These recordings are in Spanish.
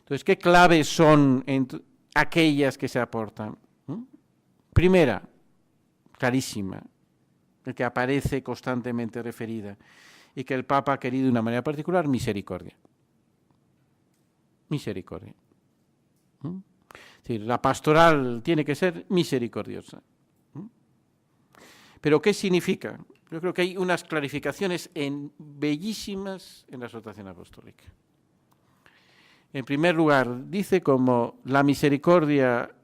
Entonces, ¿qué claves son aquellas que se aportan? Primera, clarísima, el que aparece constantemente referida y que el Papa ha querido de una manera particular, misericordia. Misericordia. Es decir, la pastoral tiene que ser misericordiosa. ¿Pero qué significa? Yo creo que hay unas clarificaciones bellísimas en la exhortación apostólica. En primer lugar, dice como la misericordia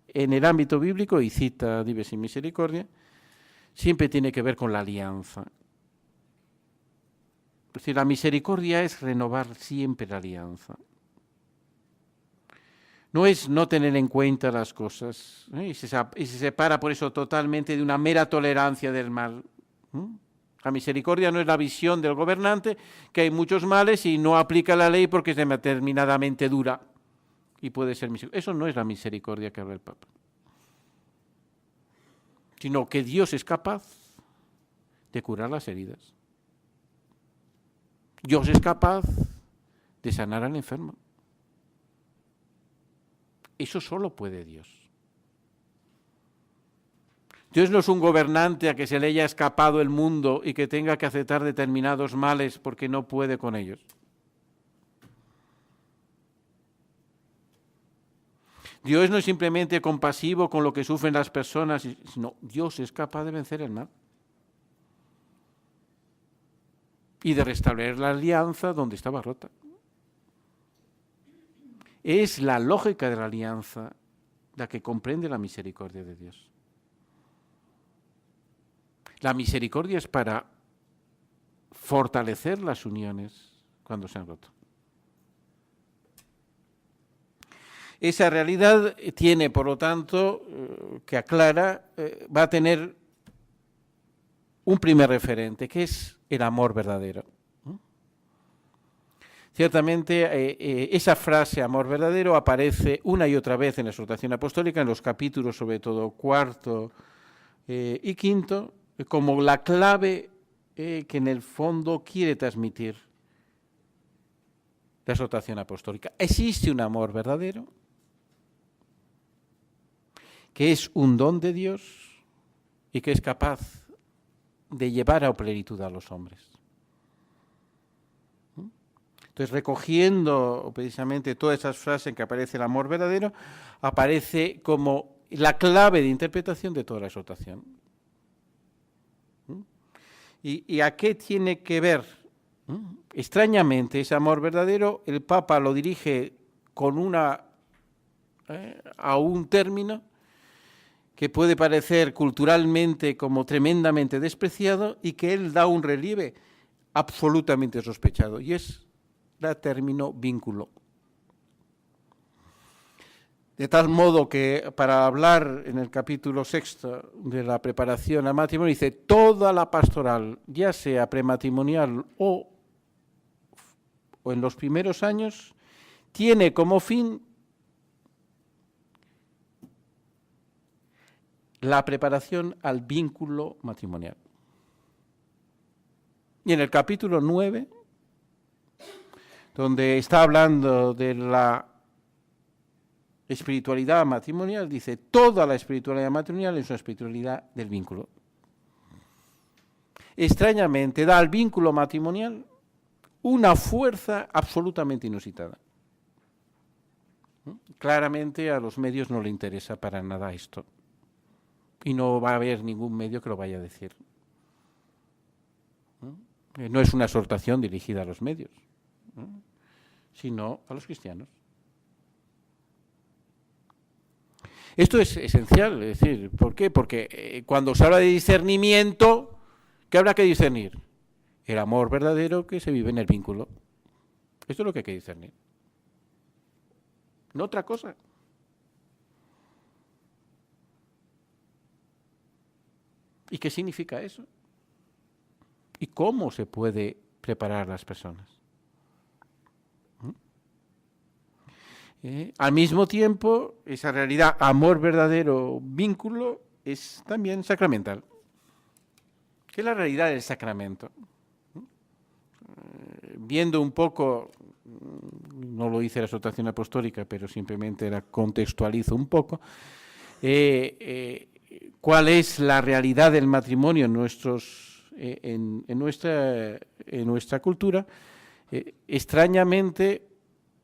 en el ámbito bíblico, y cita Dives in Misericordia, siempre tiene que ver con la alianza. Es decir, la misericordia es renovar siempre la alianza. No es no tener en cuenta las cosas, y se separa por eso totalmente de una mera tolerancia del mal. La misericordia no es la visión del gobernante, que hay muchos males y no aplica la ley porque es determinadamente dura y puede ser misericordiosa. Eso no es la misericordia que habla el Papa. Sino que Dios es capaz de curar las heridas. Dios es capaz de sanar al enfermo. Eso solo puede Dios. Dios no es un gobernante a que se le haya escapado el mundo y que tenga que aceptar determinados males porque no puede con ellos. Dios no es simplemente compasivo con lo que sufren las personas, sino Dios es capaz de vencer el mal y de restablecer la alianza donde estaba rota. Es la lógica de la alianza la que comprende la misericordia de Dios. La misericordia es para fortalecer las uniones cuando se han roto. Esa realidad tiene, por lo tanto, que aclara, va a tener un primer referente, que es el amor verdadero. Ciertamente, esa frase, amor verdadero, aparece una y otra vez en la exhortación apostólica, en los capítulos, sobre todo, 4 y 5, como la clave que en el fondo quiere transmitir la exhortación apostólica. Existe un amor verdadero, que es un don de Dios y que es capaz de llevar a plenitud a los hombres. Entonces, recogiendo precisamente todas esas frases en que aparece el amor verdadero, aparece como la clave de interpretación de toda la exhortación. ¿Y a qué tiene que ver? Extrañamente, ese amor verdadero, el Papa lo dirige con a un término que puede parecer culturalmente como tremendamente despreciado y que él da un relieve absolutamente sospechado, y es el término vínculo. De tal modo que para hablar en el capítulo 6 de la preparación al matrimonio, dice, toda la pastoral, ya sea prematrimonial o en los primeros años, tiene como fin la preparación al vínculo matrimonial. Y en el capítulo 9, donde está hablando de la espiritualidad matrimonial, dice, toda la espiritualidad matrimonial es una espiritualidad del vínculo. Extrañamente, da al vínculo matrimonial una fuerza absolutamente inusitada. Claramente a los medios no le interesa para nada esto. Y no va a haber ningún medio que lo vaya a decir. No es una exhortación dirigida a los medios, sino a los cristianos. Esto es esencial, es decir, ¿por qué? Porque cuando se habla de discernimiento, ¿qué habrá que discernir? El amor verdadero que se vive en el vínculo. Esto es lo que hay que discernir. No otra cosa. ¿Y qué significa eso? ¿Y cómo se puede preparar a las personas? Al mismo tiempo, esa realidad, amor verdadero, vínculo, es también sacramental. ¿Qué es la realidad del sacramento? Viendo un poco no lo hice la exhortación apostólica, pero simplemente la contextualizo un poco, cuál es la realidad del matrimonio en nuestra cultura. Extrañamente,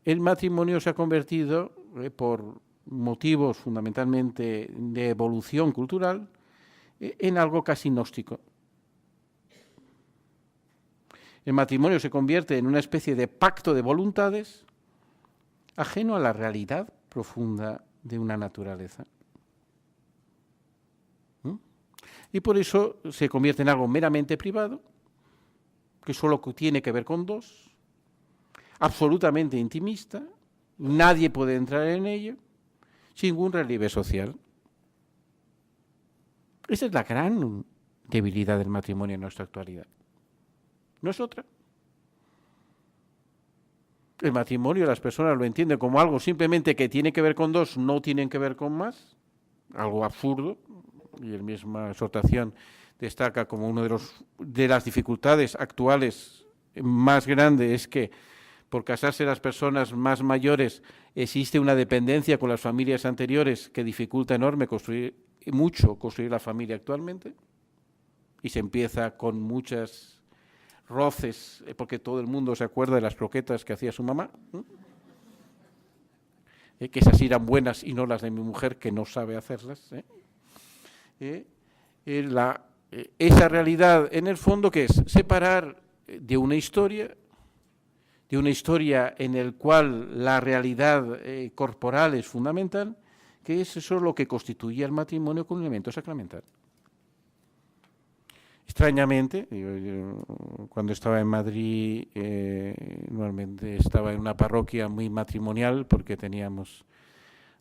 el matrimonio se ha convertido, por motivos fundamentalmente de evolución cultural, en algo casi gnóstico. El matrimonio se convierte en una especie de pacto de voluntades ajeno a la realidad profunda de una naturaleza. Y por eso se convierte en algo meramente privado, que solo tiene que ver con dos, absolutamente intimista, nadie puede entrar en ello, sin ningún relieve social. Esa es la gran debilidad del matrimonio en nuestra actualidad. No es otra. El matrimonio, las personas lo entienden como algo simplemente que tiene que ver con dos, no tienen que ver con más, algo absurdo, y la misma exhortación destaca como una de las dificultades actuales más grandes es que por casarse las personas más mayores existe una dependencia con las familias anteriores que dificulta enorme construir la familia actualmente, y se empieza con muchas roces, porque todo el mundo se acuerda de las croquetas que hacía su mamá, que esas eran buenas y no las de mi mujer, que no sabe hacerlas. Esa realidad, en el fondo, que es separar de una historia en la cual la realidad corporal es fundamental, que es eso lo que constituye el matrimonio con un elemento sacramental. Extrañamente, yo cuando estaba en Madrid, normalmente estaba en una parroquia muy matrimonial, porque teníamos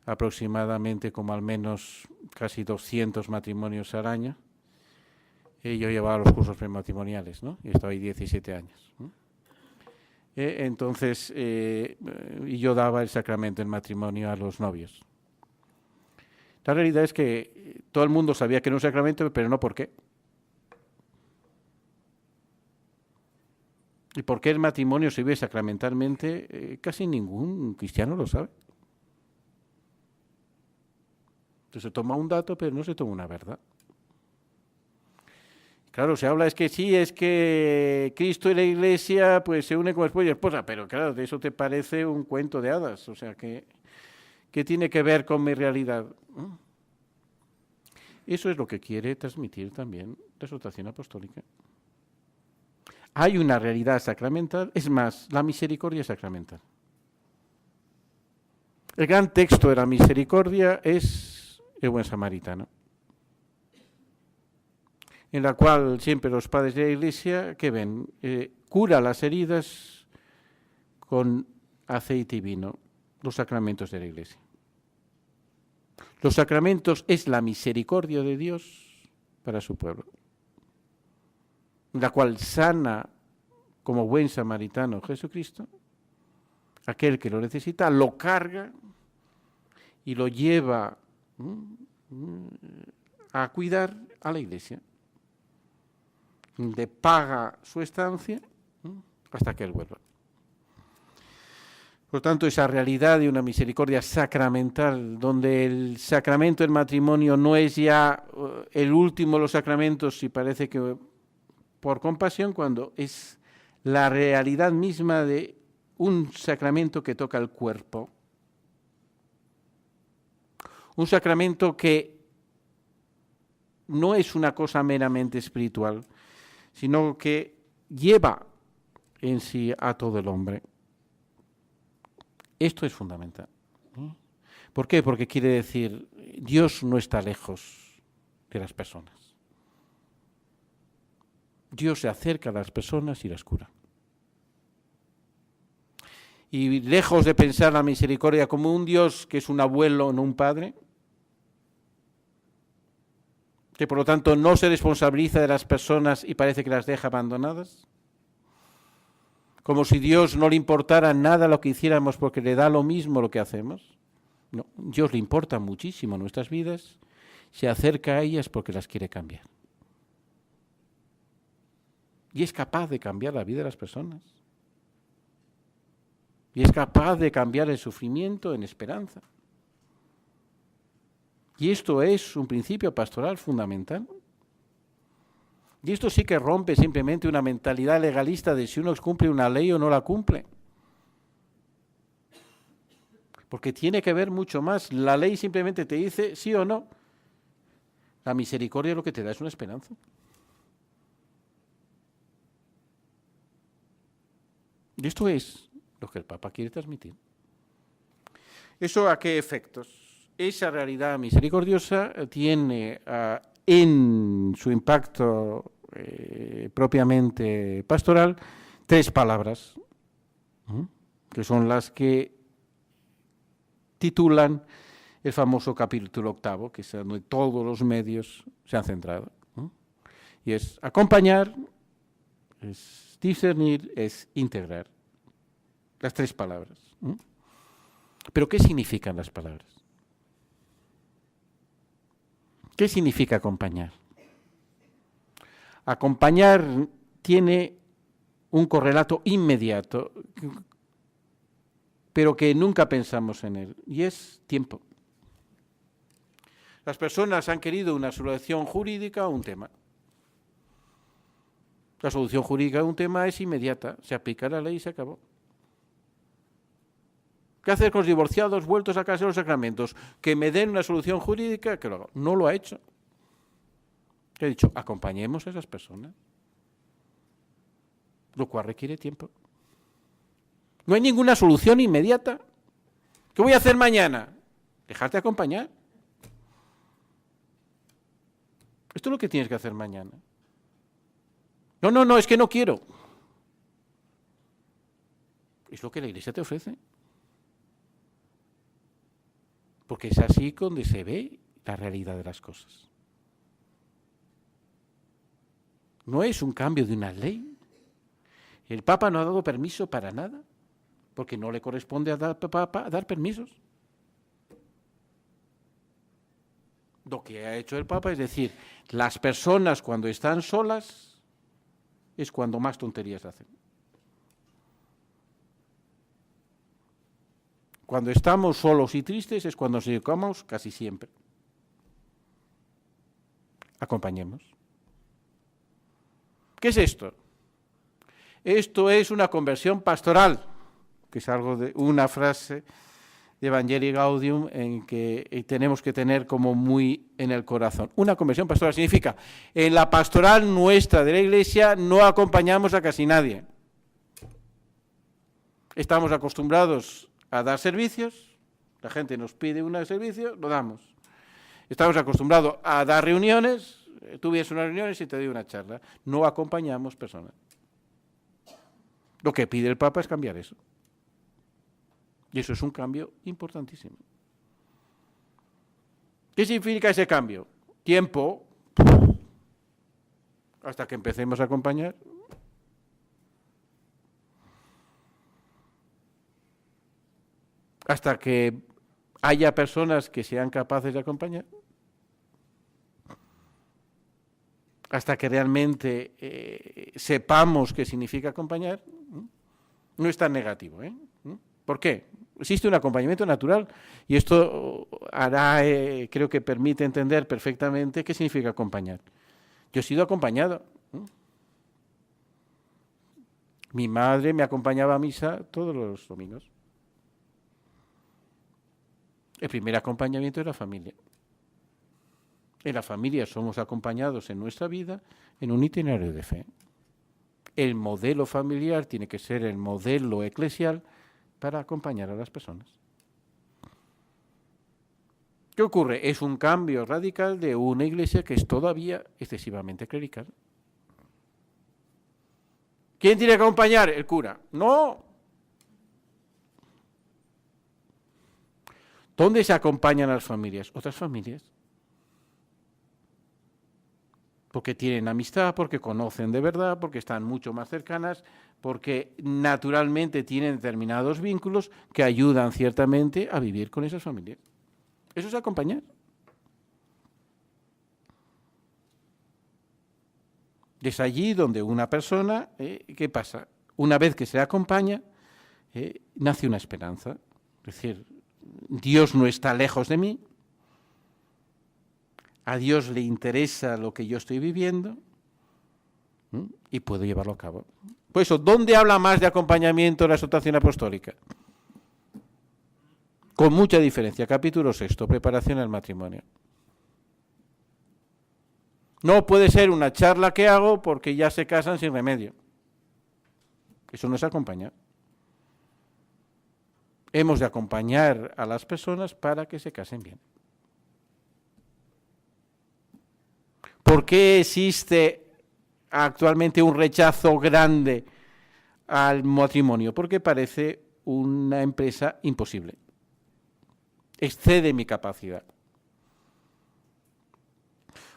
aproximadamente como al menos casi 200 matrimonios al año, y yo llevaba los cursos prematrimoniales, ¿no? Y estaba ahí 17 años, ¿no? Entonces, y yo daba el sacramento del matrimonio a los novios. La realidad es que todo el mundo sabía que era un sacramento, pero no por qué. ¿Y por qué el matrimonio se vive sacramentalmente? Casi ningún cristiano lo sabe. Entonces se toma un dato, pero no se toma una verdad. Claro, se habla es que Cristo y la Iglesia pues se unen como esposo y esposa, pero claro, de eso te parece un cuento de hadas, o sea, ¿qué tiene que ver con mi realidad? Eso es lo que quiere transmitir también la exhortación apostólica. Hay una realidad sacramental, es más, la misericordia sacramental. El gran texto de la misericordia es el buen samaritano, en la cual siempre los padres de la Iglesia, ¿qué ven? Cura las heridas con aceite y vino, los sacramentos de la Iglesia. Los sacramentos es la misericordia de Dios para su pueblo, la cual sana como buen samaritano Jesucristo, aquel que lo necesita, lo carga y lo lleva a cuidar a la Iglesia, le paga su estancia hasta que él vuelva. Por tanto, esa realidad de una misericordia sacramental, donde el sacramento del matrimonio no es ya el último de los sacramentos y parece que por compasión, cuando es la realidad misma de un sacramento que toca el cuerpo. Un sacramento que no es una cosa meramente espiritual, sino que lleva en sí a todo el hombre. Esto es fundamental. ¿Por qué? Porque quiere decir, Dios no está lejos de las personas. Dios se acerca a las personas y las cura. Y lejos de pensar la misericordia como un Dios que es un abuelo, no un padre, que por lo tanto no se responsabiliza de las personas y parece que las deja abandonadas, como si Dios no le importara nada lo que hiciéramos porque le da lo mismo lo que hacemos. No, Dios le importa muchísimo nuestras vidas, se acerca a ellas porque las quiere cambiar. Y es capaz de cambiar la vida de las personas. y es capaz de cambiar el sufrimiento en esperanza. Y esto es un principio pastoral fundamental. Y esto sí que rompe simplemente una mentalidad legalista de si uno cumple una ley o no la cumple. Porque tiene que ver mucho más. La ley simplemente te dice sí o no. La misericordia lo que te da es una esperanza. Y esto es lo que el Papa quiere transmitir. ¿Eso a qué efectos? Esa realidad misericordiosa tiene en su impacto propiamente pastoral 3 palabras, que son las que titulan el famoso capítulo 8, que es donde todos los medios se han centrado. Y es acompañar, es discernir, es integrar. Las 3 palabras. ¿Pero qué significan las palabras? ¿Qué significa acompañar? Acompañar tiene un correlato inmediato, pero que nunca pensamos en él, y es tiempo. Las personas han querido una solución jurídica a un tema. La solución jurídica a un tema es inmediata, se aplica la ley y se acabó. ¿Qué hacer con los divorciados vueltos a casa de los sacramentos? Que me den una solución jurídica, que lo haga. No lo ha hecho. ¿Qué ha dicho? Acompañemos a esas personas. Lo cual requiere tiempo. No hay ninguna solución inmediata. ¿Qué voy a hacer mañana? Dejarte acompañar. Esto es lo que tienes que hacer mañana. No, es que no quiero. Es lo que la Iglesia te ofrece. Porque es así donde se ve la realidad de las cosas. No es un cambio de una ley. El Papa no ha dado permiso para nada, porque no le corresponde al Papa dar permisos. Lo que ha hecho el Papa es decir, las personas cuando están solas es cuando más tonterías hacen. Cuando estamos solos y tristes es cuando nos equivocamos casi siempre. Acompañemos. ¿Qué es esto? Esto es una conversión pastoral, que es algo de una frase de Evangelii Gaudium en que tenemos que tener como muy en el corazón. Una conversión pastoral significa, en la pastoral nuestra de la Iglesia no acompañamos a casi nadie. Estamos acostumbrados a dar servicios, la gente nos pide un servicio, lo damos. Estamos acostumbrados a dar reuniones, tú vienes a unas reuniones y te doy una charla. No acompañamos personas. Lo que pide el Papa es cambiar eso. Y eso es un cambio importantísimo. ¿Qué significa ese cambio? Tiempo, hasta que empecemos a acompañar. Hasta que haya personas que sean capaces de acompañar. Hasta que realmente sepamos qué significa acompañar. No es tan negativo, ¿eh? ¿Por qué? Existe un acompañamiento natural y esto hará, creo que permite entender perfectamente qué significa acompañar. Yo he sido acompañado. Mi madre me acompañaba a misa todos los domingos. El primer acompañamiento es la familia. En la familia somos acompañados en nuestra vida en un itinerario de fe. El modelo familiar tiene que ser el modelo eclesial para acompañar a las personas. ¿Qué ocurre? Es un cambio radical de una iglesia que es todavía excesivamente clerical. ¿Quién tiene que acompañar? El cura. No. ¿Dónde se acompañan las familias? Otras familias. Porque tienen amistad, porque conocen de verdad, porque están mucho más cercanas, porque naturalmente tienen determinados vínculos que ayudan ciertamente a vivir con esas familias. Eso es acompañar. Es allí donde una persona, ¿qué pasa? Una vez que se acompaña, nace una esperanza. Es decir, Dios no está lejos de mí, a Dios le interesa lo que yo estoy viviendo y puedo llevarlo a cabo. Por eso, ¿dónde habla más de acompañamiento la exhortación apostólica? Con mucha diferencia. Capítulo 6, preparación al matrimonio. No puede ser una charla que hago porque ya se casan sin remedio. Eso no es acompañar. Hemos de acompañar a las personas para que se casen bien. ¿Por qué existe actualmente un rechazo grande al matrimonio? Porque parece una empresa imposible. Excede mi capacidad.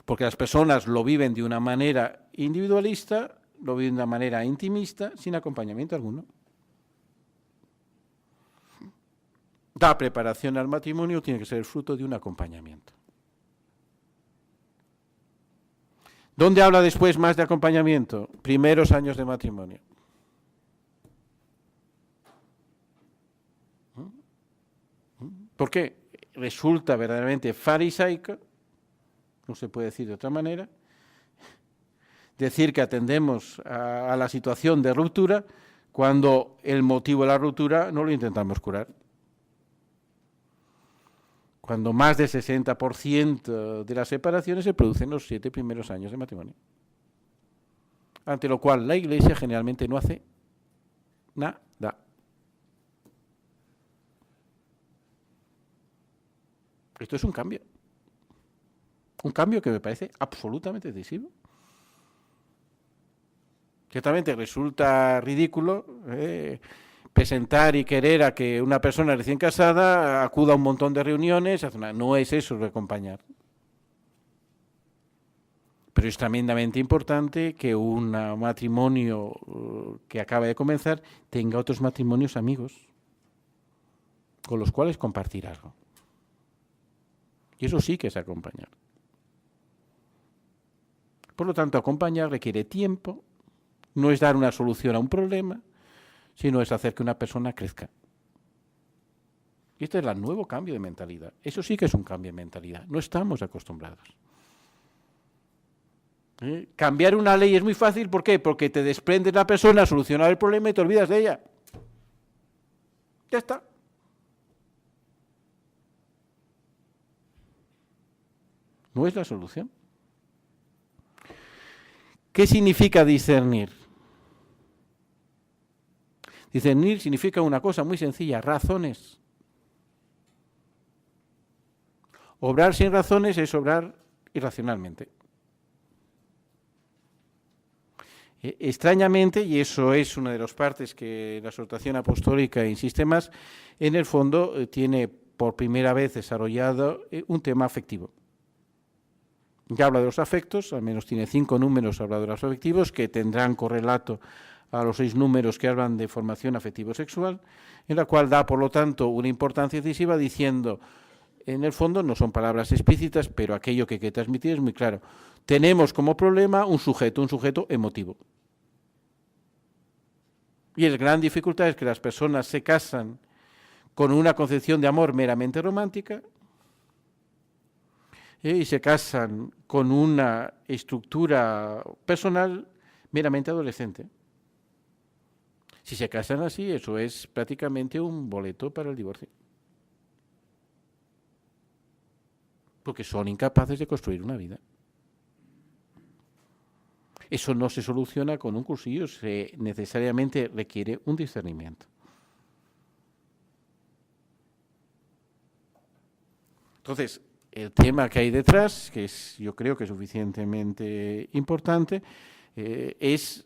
Porque las personas lo viven de una manera individualista, lo viven de una manera intimista, sin acompañamiento alguno. La preparación al matrimonio tiene que ser el fruto de un acompañamiento. ¿Dónde habla después más de acompañamiento? Primeros años de matrimonio. ¿Por qué? Resulta verdaderamente farisaico, no se puede decir de otra manera, decir que atendemos a la situación de ruptura cuando el motivo de la ruptura no lo intentamos curar. Cuando más del 60% de las separaciones se producen en los 7 primeros años de matrimonio. Ante lo cual la Iglesia generalmente no hace nada. Esto es un cambio. Un cambio que me parece absolutamente decisivo. Ciertamente resulta ridículo presentar y querer a que una persona recién casada acuda a un montón de reuniones. No es eso de acompañar. Pero es tremendamente importante que un matrimonio que acaba de comenzar tenga otros matrimonios amigos con los cuales compartir algo. Y eso sí que es acompañar. Por lo tanto, acompañar requiere tiempo, no es dar una solución a un problema, sino es hacer que una persona crezca. Y este es el nuevo cambio de mentalidad. Eso sí que es un cambio de mentalidad. No estamos acostumbrados. Cambiar una ley es muy fácil. ¿Por qué? Porque te desprendes de la persona a solucionar el problema y te olvidas de ella. Ya está. No es la solución. ¿Qué significa discernir? Discernir significa una cosa muy sencilla, razones. Obrar sin razones es obrar irracionalmente. Extrañamente, y eso es una de las partes que la exhortación apostólica insiste más, en el fondo tiene por primera vez desarrollado un tema afectivo. Ya habla de los afectos, al menos tiene 5 números habla de los afectivos, que tendrán correlato a los 6 números que hablan de formación afectivo-sexual, en la cual da, por lo tanto, una importancia decisiva diciendo, en el fondo no son palabras explícitas, pero aquello que hay que transmitir es muy claro. Tenemos como problema un sujeto emotivo. Y la gran dificultad es que las personas se casan con una concepción de amor meramente romántica, y se casan con una estructura personal meramente adolescente. Si se casan así, eso es prácticamente un boleto para el divorcio. Porque son incapaces de construir una vida. Eso no se soluciona con un cursillo, necesariamente requiere un discernimiento. Entonces, el tema que hay detrás, que es, yo creo que es suficientemente importante, es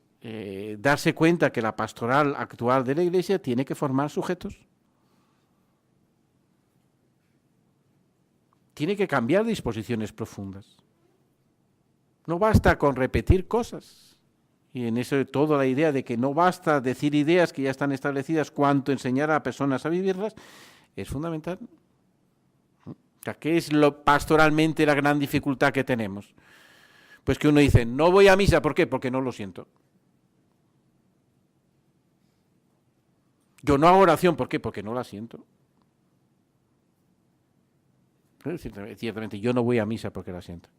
darse cuenta que la pastoral actual de la Iglesia tiene que formar sujetos. Tiene que cambiar disposiciones profundas. No basta con repetir cosas. Y en eso toda la idea de que no basta decir ideas que ya están establecidas, cuanto enseñar a personas a vivirlas, es fundamental. ¿Qué es pastoralmente la gran dificultad que tenemos? Pues que uno dice, no voy a misa, ¿por qué? Porque no lo siento. Yo no hago oración, ¿por qué? Porque no la siento. Ciertamente, yo no voy a misa porque la siento,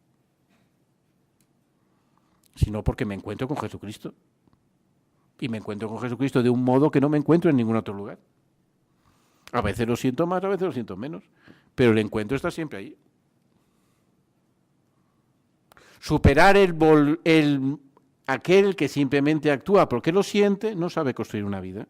sino porque me encuentro con Jesucristo. Y me encuentro con Jesucristo de un modo que no me encuentro en ningún otro lugar. A veces lo siento más, a veces lo siento menos, pero el encuentro está siempre ahí. Superar aquel que simplemente actúa porque lo siente, no sabe construir una vida.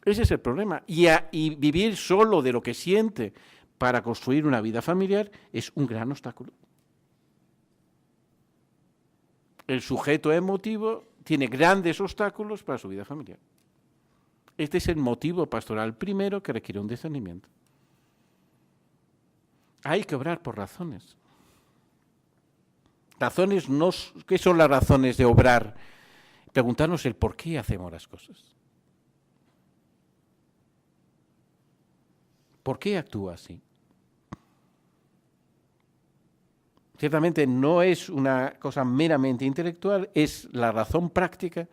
Ese es el problema. Y vivir solo de lo que siente para construir una vida familiar es un gran obstáculo. El sujeto emotivo tiene grandes obstáculos para su vida familiar. Este es el motivo pastoral primero que requiere un discernimiento. Hay que obrar por razones. ¿Qué son las razones de obrar? Preguntarnos el por qué hacemos las cosas. ¿Por qué actúa así? Ciertamente no es una cosa meramente intelectual, es la razón práctica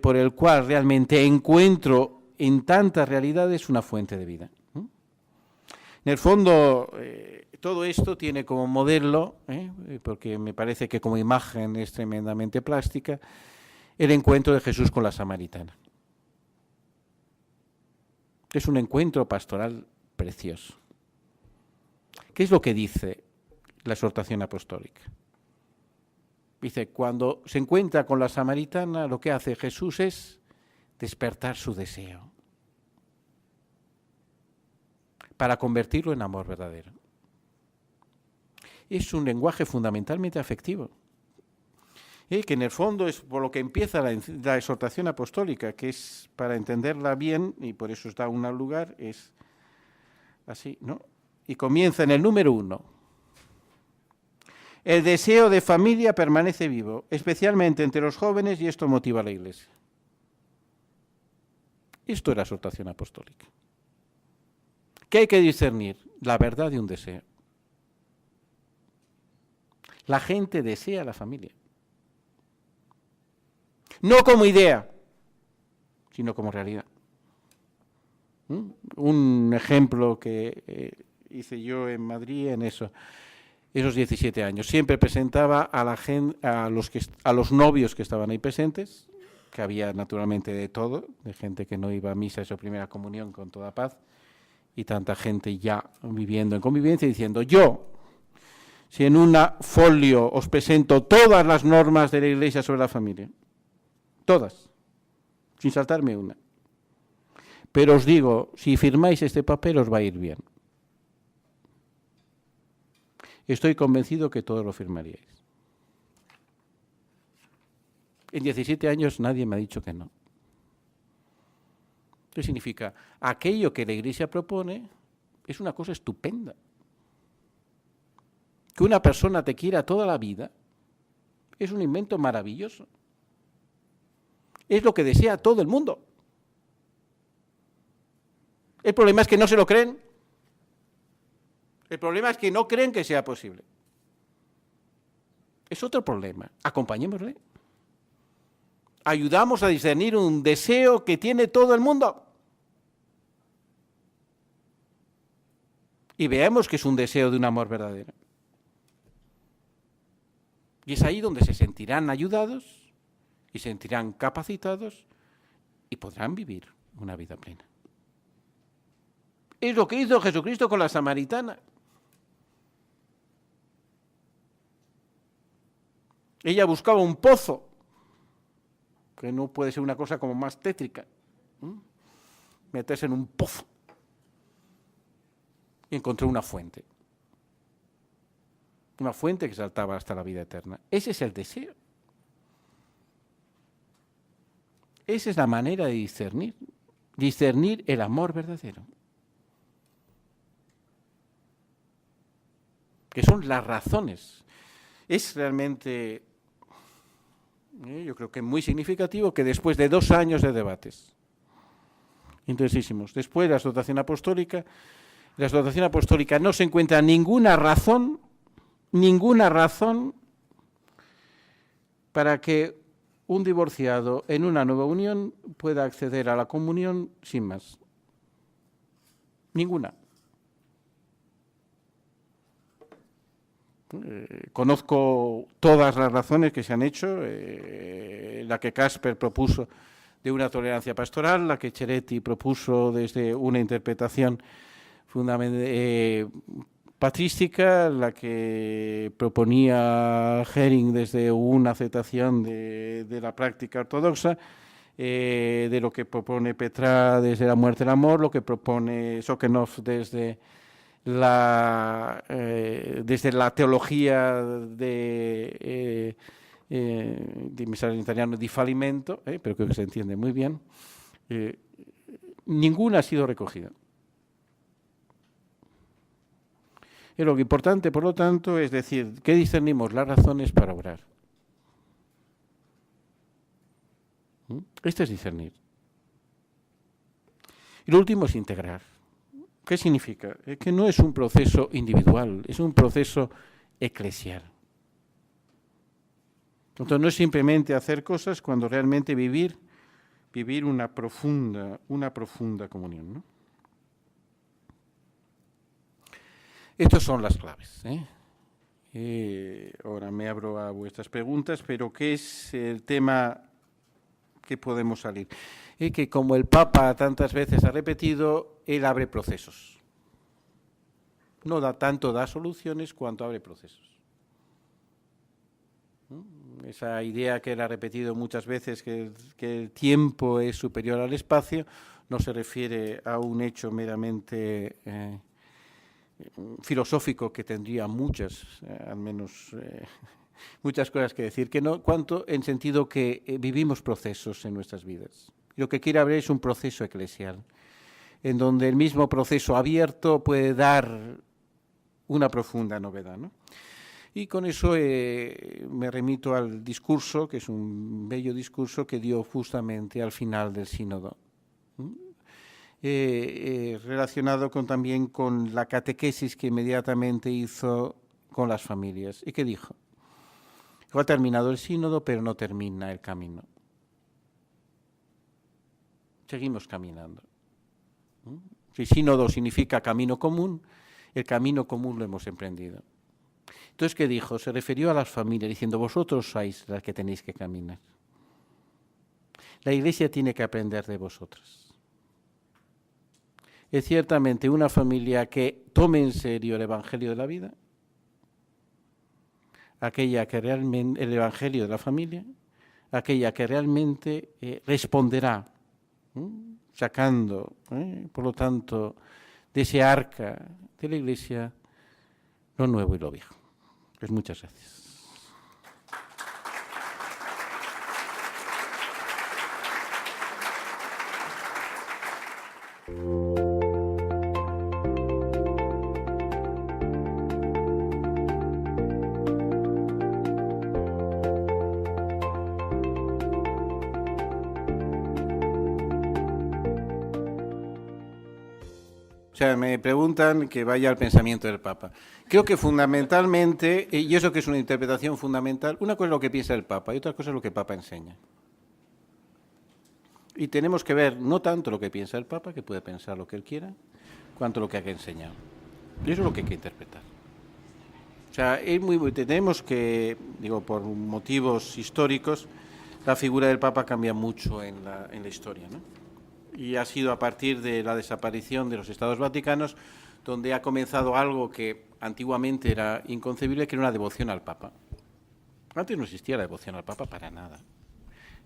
por el cual realmente encuentro en tantas realidades una fuente de vida. En el fondo, todo esto tiene como modelo, porque me parece que como imagen es tremendamente plástica, el encuentro de Jesús con la samaritana. Es un encuentro pastoral precioso. ¿Qué es lo que dice la exhortación apostólica? Dice, cuando se encuentra con la samaritana, lo que hace Jesús es despertar su deseo para convertirlo en amor verdadero. Es un lenguaje fundamentalmente afectivo, que en el fondo es por lo que empieza la exhortación apostólica, que es, para entenderla bien, y por eso está un lugar, es así, ¿no? Y comienza en el número 1. El deseo de familia permanece vivo, especialmente entre los jóvenes, y esto motiva a la Iglesia. Esto es la exhortación apostólica. ¿Qué hay que discernir? La verdad de un deseo. La gente desea la familia. No como idea, sino como realidad. Un ejemplo que hice yo en Madrid en esos 17 años. Siempre presentaba a los novios que estaban ahí presentes, que había naturalmente de todo, de gente que no iba a misa a su primera comunión con toda paz, y tanta gente ya viviendo en convivencia, diciendo, yo, si en una folio os presento todas las normas de la Iglesia sobre la familia, todas, sin saltarme una, pero os digo, si firmáis este papel os va a ir bien. Estoy convencido que todos lo firmaríais. En 17 años nadie me ha dicho que no. ¿Qué significa? Aquello que la Iglesia propone es una cosa estupenda. Que una persona te quiera toda la vida es un invento maravilloso. Es lo que desea todo el mundo. El problema es que no se lo creen. El problema es que no creen que sea posible. Es otro problema. Acompañémosle. Ayudamos a discernir un deseo que tiene todo el mundo. Y veamos que es un deseo de un amor verdadero. Y es ahí donde se sentirán ayudados y se sentirán capacitados y podrán vivir una vida plena. Es lo que hizo Jesucristo con la samaritana. Ella buscaba un pozo, que no puede ser una cosa como más tétrica, meterse en un pozo. Y encontró una fuente que saltaba hasta la vida eterna. Ese es el deseo. Esa es la manera de discernir el amor verdadero. Que son las razones. Es realmente, yo creo que muy significativo que después de 2 años de debates intensísimos, después de la exhortación apostólica, no se encuentra ninguna razón para que un divorciado en una nueva unión pueda acceder a la comunión sin más. Ninguna. Conozco todas las razones que se han hecho, la que Casper propuso de una tolerancia pastoral, la que Cheretti propuso desde una interpretación patrística, la que proponía Hering desde una aceptación de la práctica ortodoxa, de lo que propone Petra desde la muerte del amor, lo que propone Sokhenov desde la teología me sale en italiano, di fallimento, pero creo que se entiende muy bien. Ninguna ha sido recogida. Y lo importante, por lo tanto, es decir, ¿qué discernimos? Las razones para orar. Esto es discernir. Y lo último es integrar. ¿Qué significa? Que no es un proceso individual, es un proceso eclesial. Entonces no es simplemente hacer cosas cuando realmente vivir una profunda comunión, ¿no? Estas son las claves. Ahora me abro a vuestras preguntas, pero ¿qué es el tema que podemos salir? Que como el Papa tantas veces ha repetido, él abre procesos. No da soluciones cuanto abre procesos. Esa idea que él ha repetido muchas veces, que el tiempo es superior al espacio, no se refiere a un hecho meramente filosófico que tendría muchas cosas que decir, que no, cuanto en sentido que vivimos procesos en nuestras vidas. Lo que quiere abrir es un proceso eclesial, en donde el mismo proceso abierto puede dar una profunda novedad, ¿no? Y con eso me remito al discurso, que es un bello discurso que dio justamente al final del sínodo, relacionado también con la catequesis que inmediatamente hizo con las familias. ¿Y qué dijo? Ha terminado el sínodo, pero no termina el camino. Seguimos caminando. Si sínodo significa camino común, el camino común lo hemos emprendido. Entonces, ¿qué dijo? Se refirió a las familias, diciendo, vosotros sois las que tenéis que caminar. La Iglesia tiene que aprender de vosotras. Es ciertamente una familia que tome en serio el Evangelio de la vida, aquella que realmente, el Evangelio de la familia, aquella que realmente responderá, sacando, por lo tanto, de ese arca de la Iglesia, lo nuevo y lo viejo. Pues muchas gracias. O sea, me preguntan que vaya al pensamiento del Papa. Creo que fundamentalmente, y eso que es una interpretación fundamental, una cosa es lo que piensa el Papa y otra cosa es lo que el Papa enseña. Y tenemos que ver no tanto lo que piensa el Papa, que puede pensar lo que él quiera, cuanto lo que ha enseñado. Y eso es lo que hay que interpretar. O sea, tenemos que, digo, por motivos históricos, la figura del Papa cambia mucho en la historia, ¿no? Y ha sido a partir de la desaparición de los Estados Vaticanos donde ha comenzado algo que antiguamente era inconcebible, que era una devoción al Papa. Antes no existía la devoción al Papa para nada.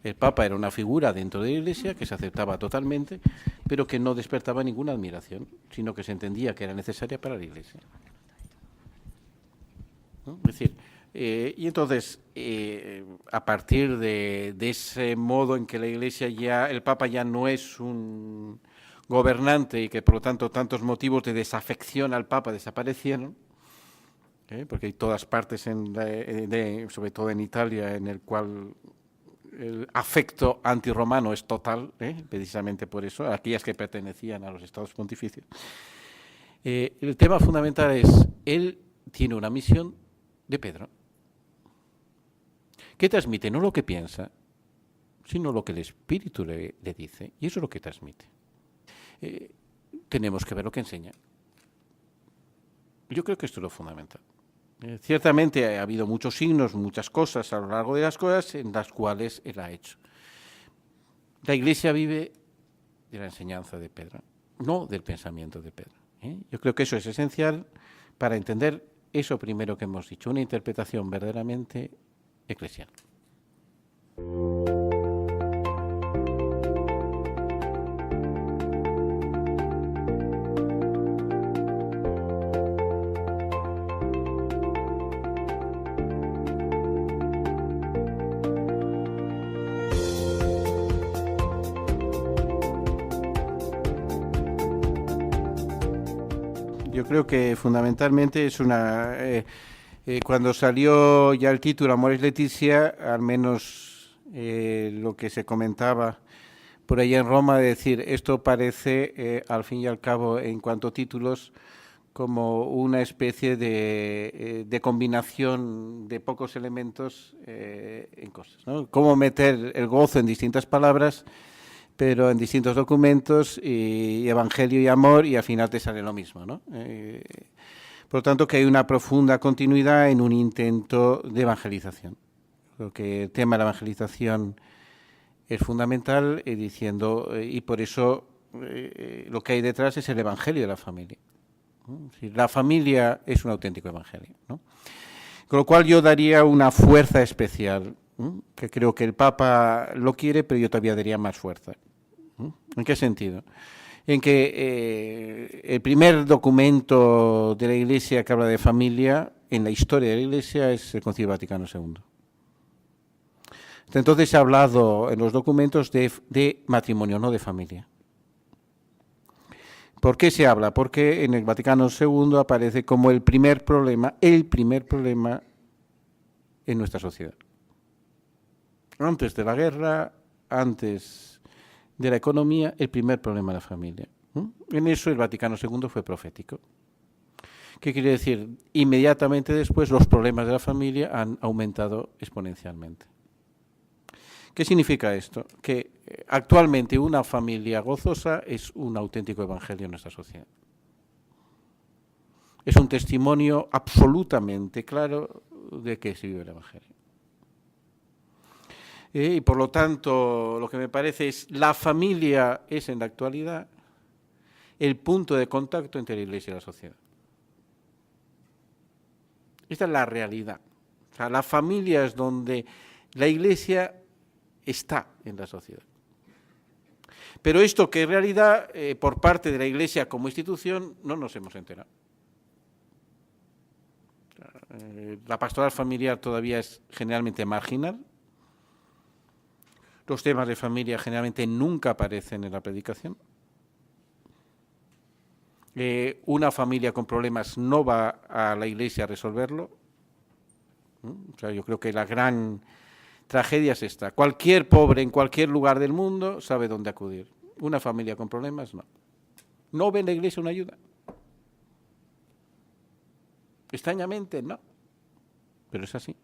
El Papa era una figura dentro de la Iglesia que se aceptaba totalmente, pero que no despertaba ninguna admiración, sino que se entendía que era necesaria para la Iglesia, ¿no? Es decir, y entonces, a partir de ese modo en que la Iglesia el Papa ya no es un gobernante y que por lo tanto tantos motivos de desafección al Papa desaparecieron, porque hay todas partes, sobre todo en Italia, en el cual el afecto antirromano es total, precisamente por eso, aquellas que pertenecían a los estados pontificios. El tema fundamental es, él tiene una misión de Pedro. ¿Qué transmite? No lo que piensa, sino lo que el Espíritu le dice, y eso es lo que transmite. Tenemos que ver lo que enseña. Yo creo que esto es lo fundamental. Ciertamente ha habido muchos signos, muchas cosas a lo largo de las cosas en las cuales él ha hecho. La Iglesia vive de la enseñanza de Pedro, no del pensamiento de Pedro. Yo creo que eso es esencial para entender eso primero que hemos dicho, una interpretación verdaderamente eclesial. Yo creo que fundamentalmente es una... cuando salió ya el título Amoris Laetitia, al menos lo que se comentaba por ahí en Roma, de decir, esto parece, al fin y al cabo, en cuanto a títulos, como una especie de combinación de pocos elementos en cosas, ¿no? Cómo meter el gozo en distintas palabras, pero en distintos documentos, y evangelio y amor, y al final te sale lo mismo, ¿no? Por lo tanto, que hay una profunda continuidad en un intento de evangelización. Creo que el tema de la evangelización es fundamental, diciendo, y por eso lo que hay detrás es el evangelio de la familia. La familia es un auténtico evangelio, ¿no? Con lo cual yo daría una fuerza especial, que creo que el Papa lo quiere, pero yo todavía daría más fuerza. ¿En qué sentido? En que el primer documento de la Iglesia que habla de familia en la historia de la Iglesia es el Concilio Vaticano II. Entonces se ha hablado en los documentos de matrimonio, no de familia. ¿Por qué se habla? Porque en el Vaticano II aparece como el primer problema en nuestra sociedad. Antes de la guerra, antes de la economía, el primer problema de la familia. En eso el Vaticano II fue profético. ¿Qué quiere decir? Inmediatamente después los problemas de la familia han aumentado exponencialmente. ¿Qué significa esto? Que actualmente una familia gozosa es un auténtico evangelio en nuestra sociedad. Es un testimonio absolutamente claro de que se vive el evangelio. Y por lo tanto, lo que me parece es la familia es en la actualidad el punto de contacto entre la Iglesia y la sociedad. Esta es la realidad. O sea, la familia es donde la Iglesia está en la sociedad. Pero esto que en realidad, por parte de la Iglesia como institución, no nos hemos enterado. La pastoral familiar todavía es generalmente marginal. Los temas de familia generalmente nunca aparecen en la predicación. Una familia con problemas no va a la Iglesia a resolverlo. O sea, yo creo que la gran tragedia es esta. Cualquier pobre en cualquier lugar del mundo sabe dónde acudir. Una familia con problemas, no. ¿No ve en la Iglesia una ayuda? Extrañamente, no. Pero es así.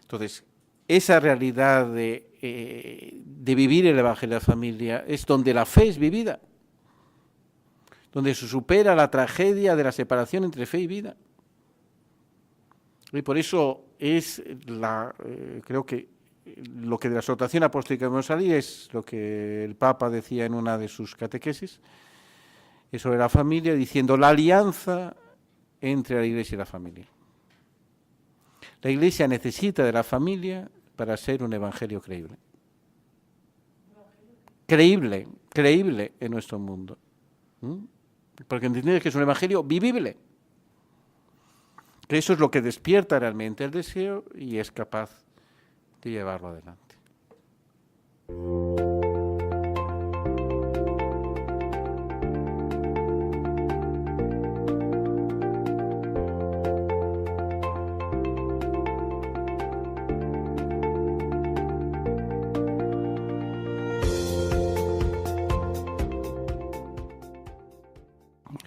Entonces, esa realidad de vivir el Evangelio de la familia es donde la fe es vivida, donde se supera la tragedia de la separación entre fe y vida. Y por eso es creo que lo que de la exhortación apostólica debemos salir es lo que el Papa decía en una de sus catequesis, es sobre la familia, diciendo la alianza entre la Iglesia y la familia. La Iglesia necesita de la familia para ser un evangelio creíble. Creíble en nuestro mundo. Porque entendemos que es un evangelio vivible. Que eso es lo que despierta realmente el deseo y es capaz de llevarlo adelante.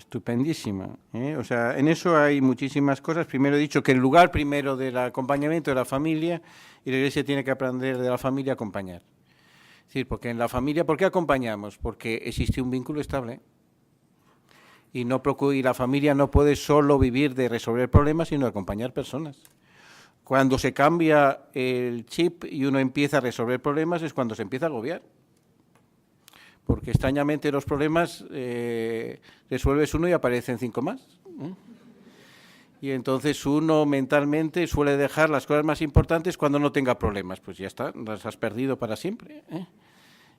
estupendísima. O sea, en eso hay muchísimas cosas. Primero he dicho que el lugar primero del acompañamiento es la familia, y la Iglesia tiene que aprender de la familia a acompañar. Es decir, porque en la familia, ¿por qué acompañamos? Porque existe un vínculo estable. Y la familia no puede solo vivir de resolver problemas, sino de acompañar personas. Cuando se cambia el chip y uno empieza a resolver problemas es cuando se empieza a agobiar. Porque extrañamente los problemas resuelves uno y aparecen 5 más. Y entonces uno mentalmente suele dejar las cosas más importantes cuando no tenga problemas. Pues ya está, las has perdido para siempre.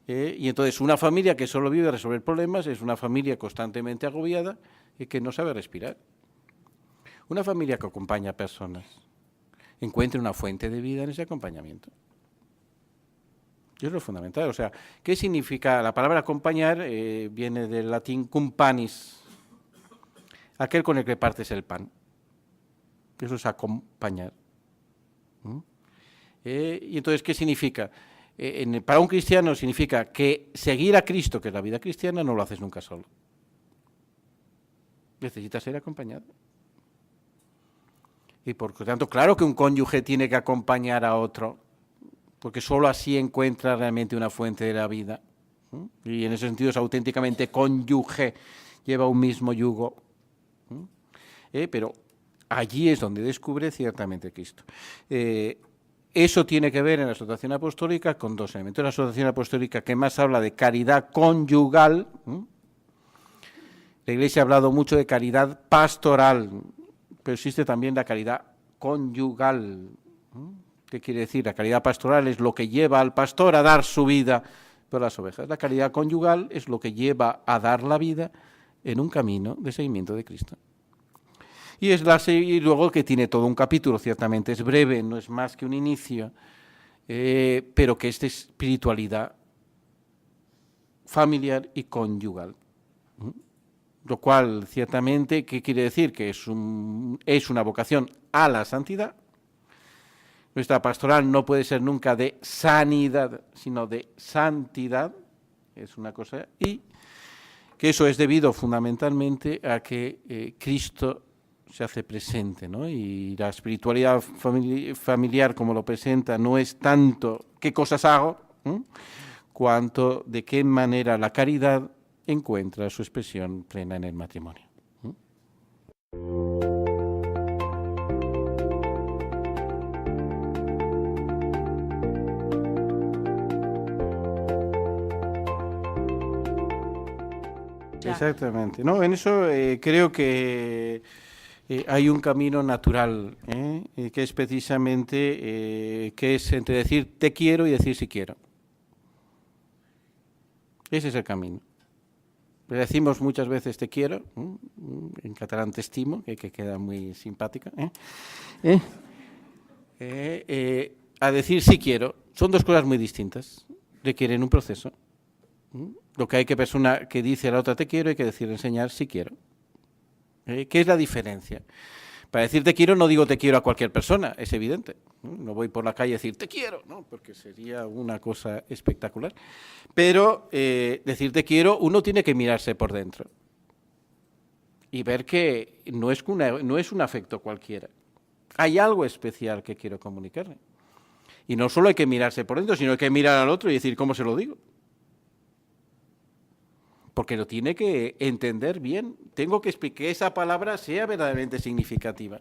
Y entonces una familia que solo vive a resolver problemas es una familia constantemente agobiada y que no sabe respirar. Una familia que acompaña a personas encuentra una fuente de vida en ese acompañamiento. Eso es lo fundamental. O sea, ¿qué significa? La palabra acompañar viene del latín cum panis, aquel con el que partes el pan. Eso es acompañar. Y entonces, ¿qué significa? Para un cristiano significa que seguir a Cristo, que es la vida cristiana, no lo haces nunca solo. Necesitas ser acompañado. Y por lo tanto, claro que un cónyuge tiene que acompañar a otro, porque solo así encuentra realmente una fuente de la vida. Y en ese sentido es auténticamente cónyuge, lleva un mismo yugo. Pero allí es donde descubre ciertamente Cristo. Eso tiene que ver en la exhortación apostólica con 2 elementos. La exhortación apostólica que más habla de caridad conyugal. La Iglesia ha hablado mucho de caridad pastoral, pero existe también la caridad conyugal. ¿Qué quiere decir? La caridad pastoral es lo que lleva al pastor a dar su vida por las ovejas. La caridad conyugal es lo que lleva a dar la vida en un camino de seguimiento de Cristo. Y luego que tiene todo un capítulo, ciertamente es breve, no es más que un inicio, pero que es de espiritualidad familiar y conyugal. Lo cual, ciertamente, ¿qué quiere decir? Que es una vocación a la santidad. Nuestra pastoral no puede ser nunca de sanidad, sino de santidad, es una cosa, y que eso es debido fundamentalmente a que Cristo se hace presente, ¿no? Y la espiritualidad familiar, como lo presenta, no es tanto qué cosas hago, cuanto de qué manera la caridad encuentra su expresión plena en el matrimonio. Exactamente. No, en eso creo que hay un camino natural, que es precisamente que es entre decir te quiero y decir si quiero. Ese es el camino. Le decimos muchas veces te quiero, en catalán te estimo, que queda muy simpática. A decir sí quiero, son 2 cosas muy distintas, requieren un proceso. Lo que hay que persona que dice a la otra te quiero, hay que decir, enseñar sí quiero. ¿Qué es la diferencia? Para decir te quiero no digo te quiero a cualquier persona, es evidente. No voy por la calle a decir te quiero, no, porque sería una cosa espectacular. Pero decir te quiero, uno tiene que mirarse por dentro y ver que no es un afecto cualquiera. Hay algo especial que quiero comunicarle. Y no solo hay que mirarse por dentro, sino hay que mirar al otro y decir cómo se lo digo. Porque lo tiene que entender bien. Tengo que explicar que esa palabra sea verdaderamente significativa.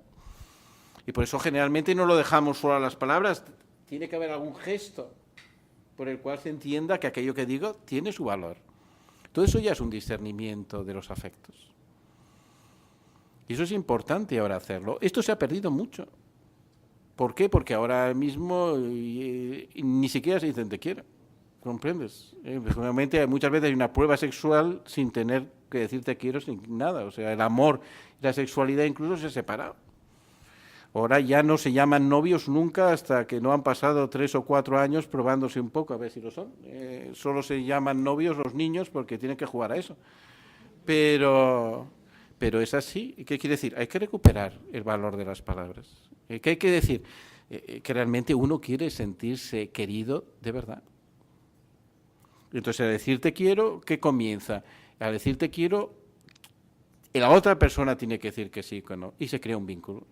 Y por eso generalmente no lo dejamos solo a las palabras. Tiene que haber algún gesto por el cual se entienda que aquello que digo tiene su valor. Todo eso ya es un discernimiento de los afectos. Y eso es importante ahora hacerlo. Esto se ha perdido mucho. ¿Por qué? Porque ahora mismo ni siquiera se dicen te quiero. ¿Comprendes? Realmente muchas veces hay una prueba sexual sin tener que decir te quiero sin nada. O sea, el amor y la sexualidad incluso se han separado. Ahora ya no se llaman novios nunca hasta que no han pasado 3 o 4 años probándose un poco a ver si lo son. Solo se llaman novios los niños porque tienen que jugar a eso. Pero es así. ¿Qué quiere decir? Hay que recuperar el valor de las palabras. ¿Qué hay que decir? Que realmente uno quiere sentirse querido de verdad. Entonces, al decir te quiero, ¿qué comienza? Al decir te quiero, y la otra persona tiene que decir que sí, que no, y se crea un vínculo.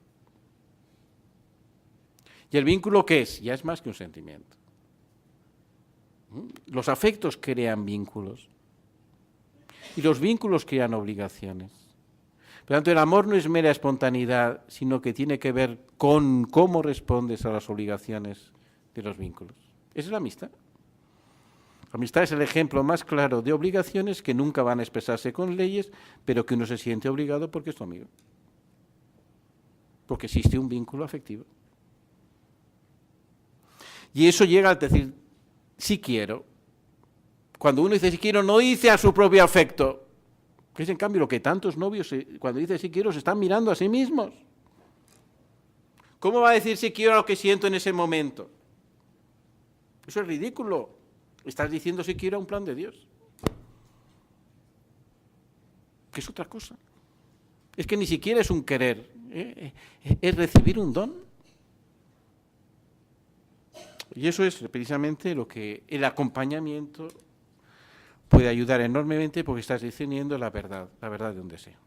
¿Y el vínculo qué es? Ya es más que un sentimiento. Los afectos crean vínculos, y los vínculos crean obligaciones. Por lo tanto, el amor no es mera espontaneidad, sino que tiene que ver con cómo respondes a las obligaciones de los vínculos. Esa es la amistad. La amistad es el ejemplo más claro de obligaciones que nunca van a expresarse con leyes, pero que uno se siente obligado porque es tu amigo. Porque existe un vínculo afectivo. Y eso llega a decir, sí quiero. Cuando uno dice sí quiero, no dice a su propio afecto. Que es en cambio lo que tantos novios, cuando dicen sí quiero, se están mirando a sí mismos. ¿Cómo va a decir sí quiero lo que siento en ese momento? Eso es ridículo. Estás diciendo sí quiero a un plan de Dios. Que es otra cosa. Es que ni siquiera es un querer, es recibir un don. Y eso es precisamente lo que el acompañamiento puede ayudar enormemente, porque estás discerniendo la verdad de un deseo.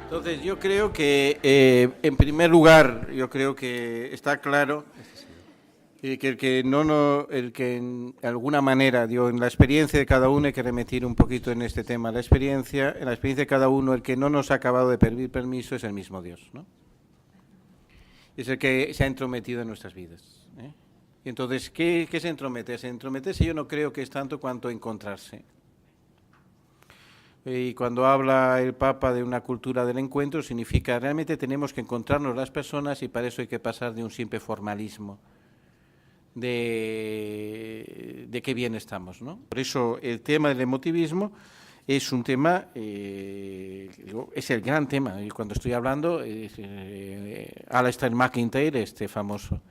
Entonces, yo creo que, en primer lugar, yo creo que está claro que el que en alguna manera, digo, en la experiencia de cada uno, hay que remitir un poquito en este tema, en la experiencia de cada uno, el que no nos ha acabado de pedir permiso es el mismo Dios, ¿no? Es el que se ha entrometido en nuestras vidas, ¿eh? Y entonces, ¿qué es entrometerse? Entrometerse yo no creo que es tanto cuanto encontrarse. Y cuando habla el Papa de una cultura del encuentro, significa realmente tenemos que encontrarnos las personas, y para eso hay que pasar de un simple formalismo de qué bien estamos, ¿no? Por eso el tema del emotivismo es un tema, es el gran tema. Y cuando estoy hablando, Alasdair MacIntyre, este famoso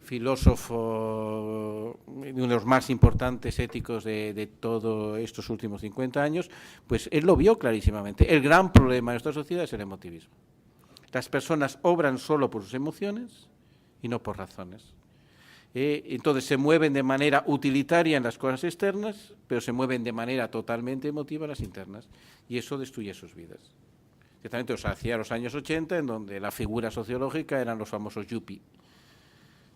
filósofo, uno de los más importantes éticos de todos estos últimos 50 años, pues él lo vio clarísimamente. El gran problema de nuestra sociedad es el emotivismo. Las personas obran solo por sus emociones y no por razones. Entonces se mueven de manera utilitaria en las cosas externas, pero se mueven de manera totalmente emotiva en las internas, y eso destruye sus vidas. Ciertamente os hacía los años 80, en donde la figura sociológica eran los famosos yuppie,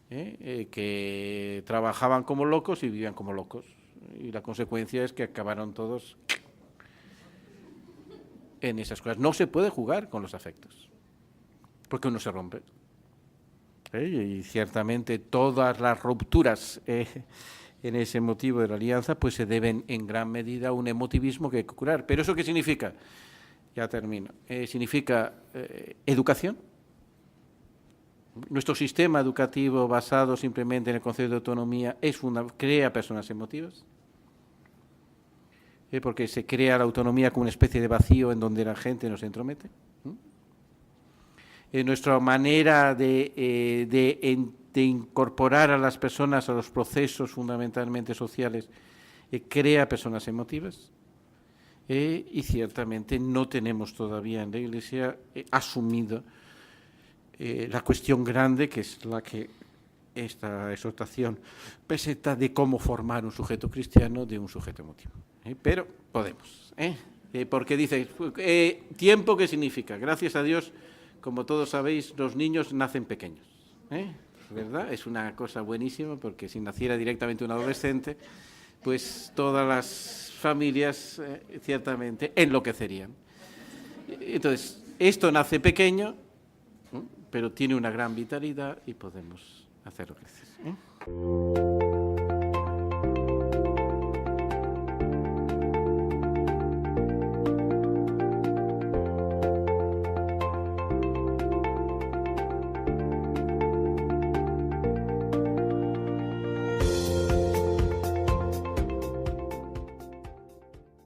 que trabajaban como locos y vivían como locos, y la consecuencia es que acabaron todos en esas cosas. No se puede jugar con los afectos, porque uno se rompe. Y ciertamente todas las rupturas en ese motivo de la alianza pues se deben en gran medida a un emotivismo que hay que curar. ¿Pero eso qué significa? Ya termino. Significa educación. Nuestro sistema educativo basado simplemente en el concepto de autonomía crea personas emotivas, porque se crea la autonomía como una especie de vacío en donde la gente no se entromete. Nuestra manera de incorporar a las personas a los procesos fundamentalmente sociales crea personas emotivas, y ciertamente no tenemos todavía en la Iglesia asumido la cuestión grande, que es la que esta exhortación presenta, de cómo formar un sujeto cristiano de un sujeto emotivo. Pero podemos, porque dice, tiempo, ¿qué significa? Gracias a Dios, como todos sabéis, los niños nacen pequeños, ¿verdad? Es una cosa buenísima, porque si naciera directamente un adolescente, pues todas las familias ciertamente enloquecerían. Entonces, esto nace pequeño, pero tiene una gran vitalidad y podemos hacerlo crecer.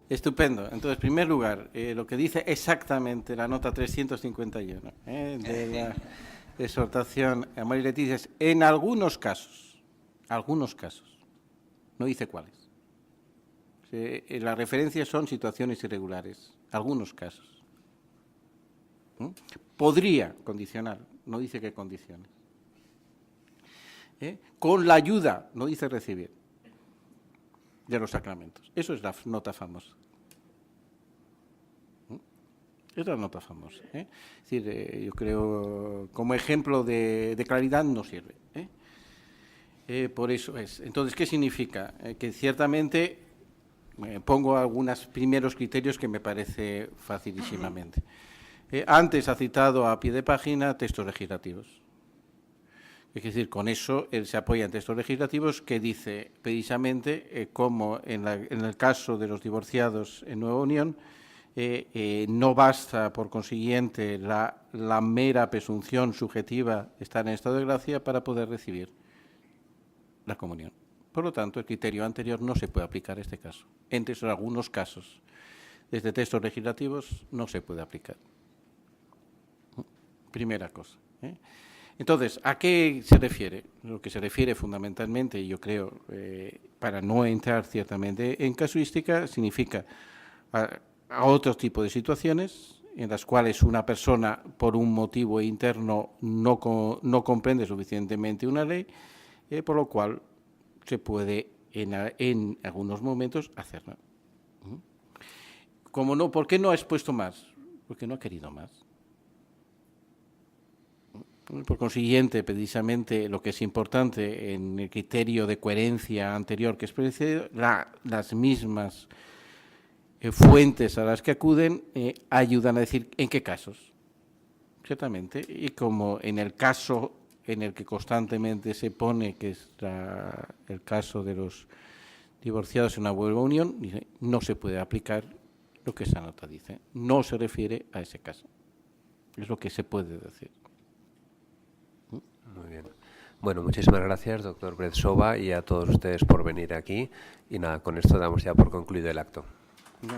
Estupendo. Entonces, en primer lugar, lo que dice exactamente la nota 351 de la exhortación a María Leticia es: en algunos casos, no dice cuáles. Las referencias son situaciones irregulares, algunos casos. Podría, condicional, no dice qué condiciones. Con la ayuda, no dice recibir, de los sacramentos. Eso es la nota famosa. Es la nota famosa. Es decir, yo creo, como ejemplo de claridad no sirve. Por eso es. Entonces, ¿qué significa? Que ciertamente pongo algunos primeros criterios que me parece facilísimamente. Antes ha citado a pie de página textos legislativos. Es decir, con eso él se apoya en textos legislativos que dice precisamente como en el caso de los divorciados en Nueva Unión, no basta, por consiguiente, la mera presunción subjetiva de estar en estado de gracia para poder recibir la comunión. Por lo tanto, el criterio anterior no se puede aplicar a este caso. Entre algunos casos, desde textos legislativos, no se puede aplicar. Primera cosa. Entonces, ¿a qué se refiere? Lo que se refiere fundamentalmente, yo creo, para no entrar ciertamente en casuística, significa a otro tipo de situaciones en las cuales una persona, por un motivo interno, no comprende suficientemente una ley, por lo cual se puede, en algunos momentos, hacerla. Como no, ¿por qué no ha expuesto más? Porque no ha querido más. Por consiguiente, precisamente lo que es importante en el criterio de coherencia anterior que expresé, las mismas fuentes a las que acuden ayudan a decir en qué casos, ciertamente, y como en el caso en el que constantemente se pone, que es el caso de los divorciados en una nueva unión, dice, no se puede aplicar lo que esa nota dice, no se refiere a ese caso, es lo que se puede decir. Muy bien. Bueno, muchísimas gracias, doctor Brezsova, y a todos ustedes por venir aquí. Y nada, con esto damos ya por concluido el acto. No.